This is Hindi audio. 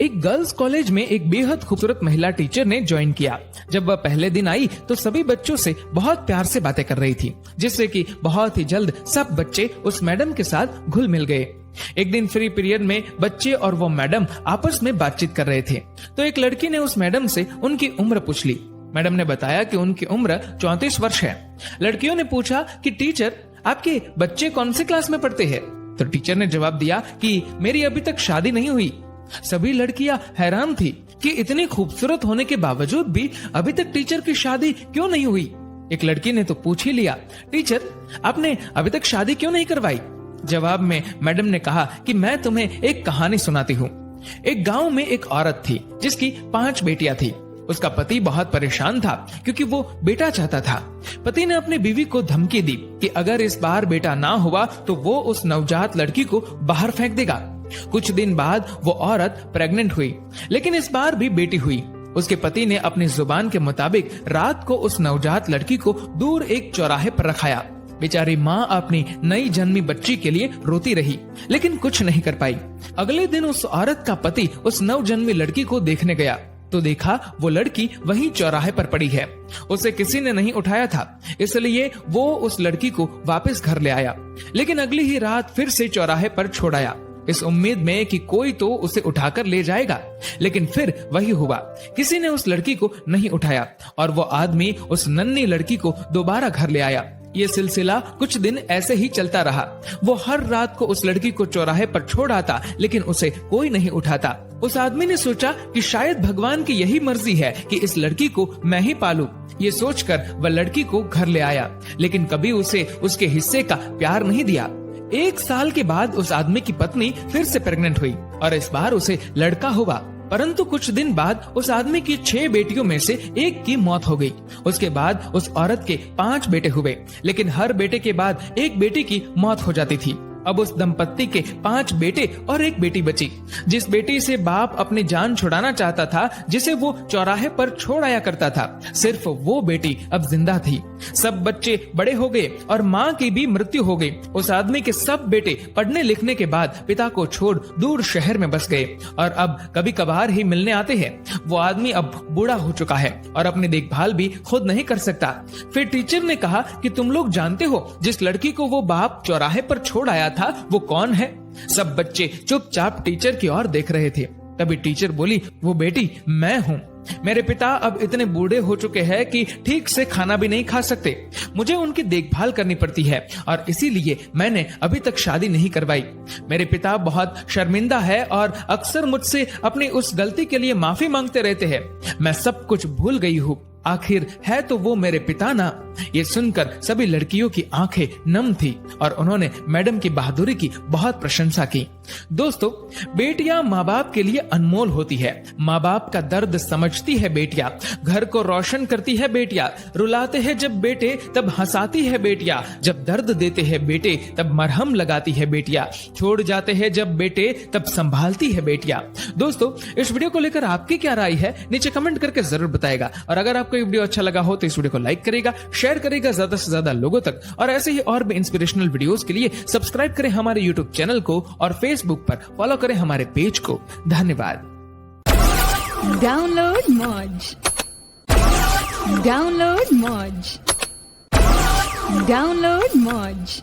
एक गर्ल्स कॉलेज में एक बेहद खूबसूरत महिला टीचर ने ज्वाइन किया। जब वह पहले दिन आई तो सभी बच्चों से बहुत प्यार से बातें कर रही थी, जिससे कि बहुत ही जल्द सब बच्चे उस मैडम के साथ घुल मिल गए। एक दिन फ्री पीरियड में बच्चे और वो मैडम आपस में बातचीत कर रहे थे तो एक लड़की ने उस मैडम से उनकी उम्र पूछ ली। मैडम ने बताया कि उनकी उम्र 34 वर्ष है। लड़कियों ने पूछा कि टीचर, आपके बच्चे कौन से क्लास में पढ़ते हैं? तो टीचर ने जवाब दिया कि मेरी अभी तक शादी नहीं हुई। सभी लड़कियां हैरान थी कि इतनी खूबसूरत होने के बावजूद भी अभी तक टीचर की शादी क्यों नहीं हुई। एक लड़की ने तो पूछ ही लिया, टीचर आपने अभी तक शादी क्यों नहीं करवाई? जवाब में मैडम ने कहा कि मैं तुम्हें एक कहानी सुनाती हूँ। एक गांव में एक औरत थी जिसकी 5 बेटियां थी। उसका पति बहुत परेशान था क्योंकि वो बेटा चाहता था। पति ने अपनी बीवी को धमकी दी कि अगर इस बार बेटा ना हुआ तो वो उस नवजात लड़की को बाहर फेंक देगा। कुछ दिन बाद वो औरत प्रेग्नेंट हुई, लेकिन इस बार भी बेटी हुई। उसके पति ने अपनी जुबान के मुताबिक रात को उस नवजात लड़की को दूर एक चौराहे पर रखाया। बेचारी माँ अपनी नई जन्मी बच्ची के लिए रोती रही, लेकिन कुछ नहीं कर पाई। अगले दिन उस औरत का पति उस नवजन्मी लड़की को देखने गया तो देखा वो लड़की वहीं चौराहे पर पड़ी है। उसे किसी ने नहीं उठाया था, इसलिए वो उस लड़की को वापस घर ले आया, लेकिन अगली ही रात फिर से चौराहे पर छोड़ आया, इस उम्मीद में कि कोई तो उसे उठाकर ले जाएगा। लेकिन फिर वही हुआ, किसी ने उस लड़की को नहीं उठाया और वो आदमी उस नन्ही लड़की को दोबारा घर ले आया। ये सिलसिला कुछ दिन ऐसे ही चलता रहा। वो हर रात को उस लड़की को चौराहे पर छोड़ आता, लेकिन उसे कोई नहीं उठाता। उस आदमी ने सोचा कि शायद भगवान की यही मर्जी है कि इस लड़की को मैं ही पालूं। ये सोचकर वह लड़की को घर ले आया, लेकिन कभी उसे उसके हिस्से का प्यार नहीं दिया। 1 साल के बाद उस आदमी की पत्नी फिर से प्रेग्नेंट हुई और इस बार उसे लड़का हुआ। परंतु कुछ दिन बाद उस आदमी की 6 बेटियों में से एक की मौत हो गई। उसके बाद उस औरत के 5 बेटे हुए, लेकिन हर बेटे के बाद एक बेटी की मौत हो जाती थी। अब उस दंपत्ति के 5 बेटे और एक बेटी बची। जिस बेटी से बाप अपनी जान छुड़ाना चाहता था, जिसे वो चौराहे पर छोड़ आया करता था, सिर्फ वो बेटी अब जिंदा थी। सब बच्चे बड़े हो गए और माँ की भी मृत्यु हो गई। उस आदमी के सब बेटे पढ़ने लिखने के बाद पिता को छोड़ दूर शहर में बस गए और अब कभी कभार ही मिलने आते हैं। वो आदमी अब बूढ़ा हो चुका है और अपनी देखभाल भी खुद नहीं कर सकता। फिर टीचर ने कहा कि तुम लोग जानते हो जिस लड़की को वो बाप चौराहे पर छोड़ आया था वो कौन है? सब बच्चे चुपचाप टीचर की ओर देख रहे थे। तभी टीचर बोली, वो बेटी मैं हूँ। मेरे पिता अब इतने बूढ़े हो चुके हैं कि ठीक से खाना भी नहीं खा सकते। मुझे उनकी देखभाल करनी पड़ती है और इसीलिए मैंने अभी तक शादी नहीं करवाई। मेरे पिता बहुत शर्मिंदा है और अक्सर मुझसे अपनी उस गलती के लिए माफी मांगते रहते हैं। मैं सब कुछ भूल गई हूँ। आखिर है तो वो मेरे पिता ना। ये सुनकर सभी लड़कियों की आंखें नम थी और उन्होंने मैडम की बहादुरी की बहुत प्रशंसा की। दोस्तों, बेटियां माँ बाप के लिए अनमोल होती है। माँ बाप का दर्द समझती है बेटियां, घर को रोशन करती है बेटियां। रुलाते हैं जब बेटे तब हंसाती है बेटियां, जब दर्द देते हैं बेटे तब मरहम लगाती है बेटियां, छोड़ जाते हैं जब बेटे तब संभालती है बेटियां। दोस्तों, इस वीडियो को लेकर आपकी क्या राय है नीचे कमेंट करके जरूर बताएगा। और अगर आपको ये वीडियो अच्छा लगा हो तो इस वीडियो को लाइक करेगा, शेयर करेगा ज्यादा से ज्यादा लोगों तक, और ऐसे ही और भी इंस्पिरेशनल वीडियोस के लिए सब्सक्राइब करें हमारे यूट्यूब चैनल को और फेसबुक पर फॉलो करें हमारे पेज को। धन्यवाद। डाउनलोड मौज, डाउनलोड मौज, डाउनलोड मौज।